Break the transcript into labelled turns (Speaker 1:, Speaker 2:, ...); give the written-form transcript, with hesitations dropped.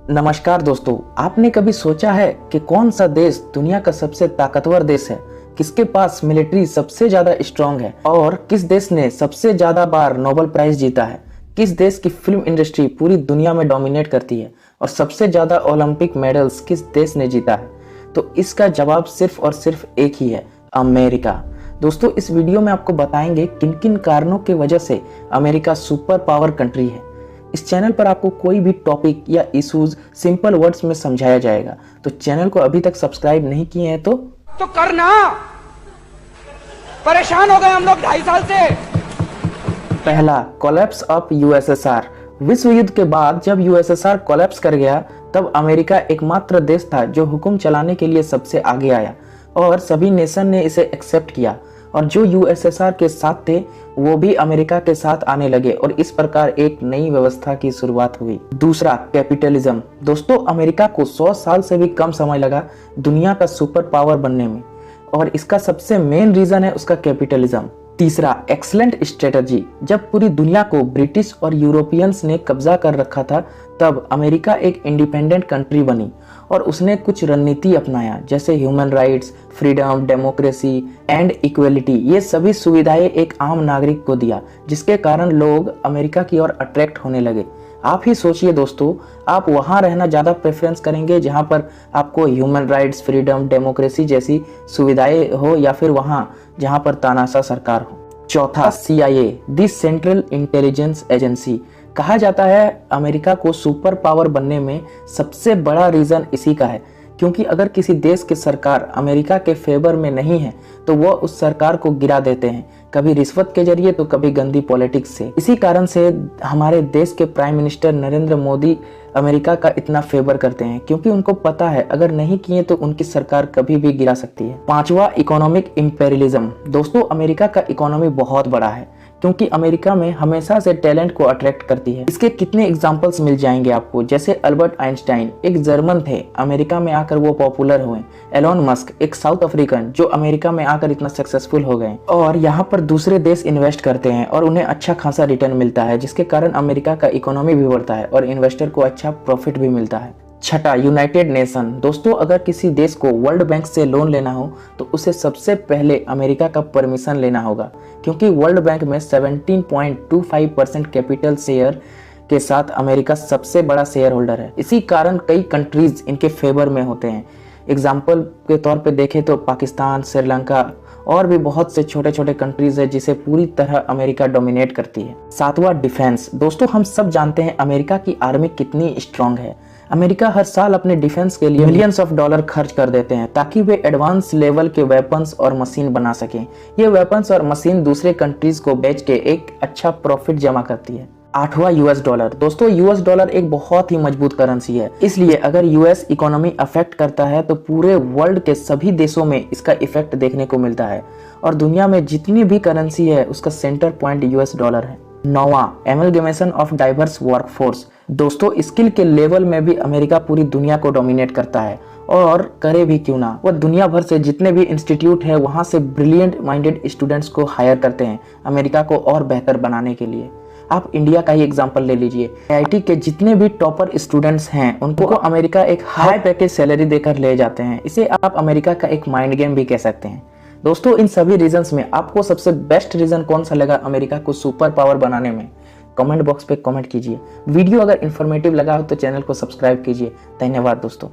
Speaker 1: नमस्कार दोस्तों, आपने कभी सोचा है कि कौन सा देश दुनिया का सबसे ताकतवर देश है, किसके पास मिलिट्री सबसे ज्यादा स्ट्रांग है और किस देश ने सबसे ज्यादा बार नोबेल प्राइज जीता है, किस देश की फिल्म इंडस्ट्री पूरी दुनिया में डोमिनेट करती है और सबसे ज्यादा ओलंपिक मेडल्स किस देश ने जीता है। तो इसका जवाब सिर्फ और सिर्फ एक ही है, अमेरिका। दोस्तों, इस वीडियो में आपको बताएंगे किन किन कारणों की वजह से अमेरिका सुपर पावर कंट्री है। इस चैनल पर आपको कोई भी टॉपिक या इश्यूज सिंपल वर्ड्स में समझाया जाएगा, तो चैनल को अभी तक सब्सक्राइब नहीं किए हैं तो
Speaker 2: करना। परेशान हो गए हम लोग 2.5 साल से।
Speaker 1: पहला, कोलैप्स ऑफ यूएसएसआर। विश्व युद्ध के बाद जब यूएसएसआर कोलैप्स कर गया, तब अमेरिका एकमात्र देश था जो हुक्म चलाने के लिए सबसे आगे आया और सभी नेशन ने इसे एक्सेप्ट किया और जो यूएसएसआर के साथ थे वो भी अमेरिका के साथ आने लगे और इस प्रकार एक नई व्यवस्था की शुरुआत हुई। दूसरा, कैपिटलिज्म। दोस्तों, अमेरिका को 100 साल से भी कम समय लगा दुनिया का सुपर पावर बनने में और इसका सबसे मेन रीजन है उसका कैपिटलिज्म। तीसरा, एक्सीलेंट स्ट्रेटजी। जब पूरी दुनिया को ब्रिटिश और यूरोपियंस ने कब्जा कर रखा था, तब अमेरिका एक इंडिपेंडेंट कंट्री बनी और उसने कुछ रणनीति अपनाया, जैसे human rights, freedom, democracy and equality. ये सभी सुविधाएं एक आम नागरिक को दिया, जिसके कारण लोग अमेरिका की ओर अट्रैक्ट होने लगे। आप ही सोचिए दोस्तों, आप वहां रहना ज्यादा प्रेफरेंस करेंगे जहां पर आपको ह्यूमन राइट्स, फ्रीडम, डेमोक्रेसी जैसी सुविधाएं हो, या फिर वहां जहां पर तानाशाह सरकार हो। चौथा, CIA, the central intelligence agency. कहा जाता है अमेरिका को सुपर पावर बनने में सबसे बड़ा रीजन इसी का है, क्योंकि अगर किसी देश की सरकार अमेरिका के फेवर में नहीं है तो वो उस सरकार को गिरा देते हैं, कभी रिश्वत के जरिए तो कभी गंदी पॉलिटिक्स से। इसी कारण से हमारे देश के prime minister Narendra Modi America का इतना फेवर करते हैं, क्योंकि उनको पता है अगर नहीं किए तो उनकी सरकार कभी भी गिरा सकती है। पांचवा, इकोनॉमिक इंपेरियलिज्म। दोस्तों, अमेरिका का इकोनॉमी बहुत बड़ा है, क्योंकि अमेरिका में हमेशा से टैलेंट को अट्रैक्ट करती है। इसके कितने एग्जांपल्स मिल जाएंगे आपको, जैसे अल्बर्ट आइंस्टाइन एक जर्मन थे, अमेरिका में आकर वो पॉपुलर हुए। एलोन मस्क एक साउथ अफ्रीकन जो अमेरिका में आकर इतना सक्सेसफुल हो गए और यहाँ पर दूसरे देश इन्वेस्ट करते हैं और उन्हें अच्छा खासा रिटर्न मिलता है, जिसके कारण अमेरिका का इकोनॉमी भी बढ़ता है और इन्वेस्टर को अच्छा प्रॉफिट भी मिलता है। छठा, यूनाइटेड नेशन। दोस्तों, अगर किसी देश को वर्ल्ड बैंक से लोन लेना हो तो उसे सबसे पहले अमेरिका का परमिशन लेना होगा, क्योंकि वर्ल्ड बैंक में 17.25% कैपिटल शेयर के साथ अमेरिका सबसे बड़ा शेयर होल्डर है। इसी कारण कई कंट्रीज इनके फेवर में होते हैं। एग्जाम्पल के तौर पे देखें तो पाकिस्तान, श्रीलंका और भी बहुत से छोटे छोटे कंट्रीज है जिसे पूरी तरह अमेरिका डोमिनेट करती है। सातवां, डिफेंस। दोस्तों, हम सब जानते हैं अमेरिका की आर्मी कितनी स्ट्रांग है। अमेरिका हर साल अपने डिफेंस के लिए मिलियंस ऑफ डॉलर खर्च कर देते हैं ताकि वे एडवांस लेवल के वेपन्स और मशीन बना सकें। ये वेपन्स और मशीन दूसरे कंट्रीज को बेच के एक अच्छा प्रॉफिट जमा करती है। आठवां, यूएस डॉलर। दोस्तों, यूएस डॉलर एक बहुत ही मजबूत करेंसी है, इसलिए अगर यूएस इकोनॉमी अफेक्ट करता है तो पूरे वर्ल्ड के सभी देशों में इसका इफेक्ट देखने को मिलता है और दुनिया में जितनी भी करेंसी है उसका सेंटर पॉइंट यूएस डॉलर है। नौवां, एमलगमेशन ऑफ डाइवर्स वर्कफोर्स। दोस्तों, स्किल के लेवल में भी अमेरिका पूरी दुनिया को डोमिनेट करता है और करे भी क्यों ना, वह दुनिया भर से जितने भी इंस्टीट्यूट है वहां से ब्रिलियंट माइंडेड स्टूडेंट्स को हायर करते हैं अमेरिका को और बेहतर बनाने के लिए। आप इंडिया का ही एग्जांपल ले लीजिए, आईआईटी के जितने भी टॉपर स्टूडेंट्स हैं उनको अमेरिका एक हाई पैकेज सैलरी देकर ले जाते हैं। इसे आप अमेरिका का एक माइंड गेम भी कह सकते हैं। दोस्तों, इन सभी रीजंस में आपको सबसे बेस्ट रीजन कौन सा लगा अमेरिका को सुपर पावर बनाने में, कमेंट बॉक्स पे कमेंट कीजिए। वीडियो अगर इन्फॉर्मेटिव लगा हो तो चैनल को सब्सक्राइब कीजिए। धन्यवाद दोस्तों।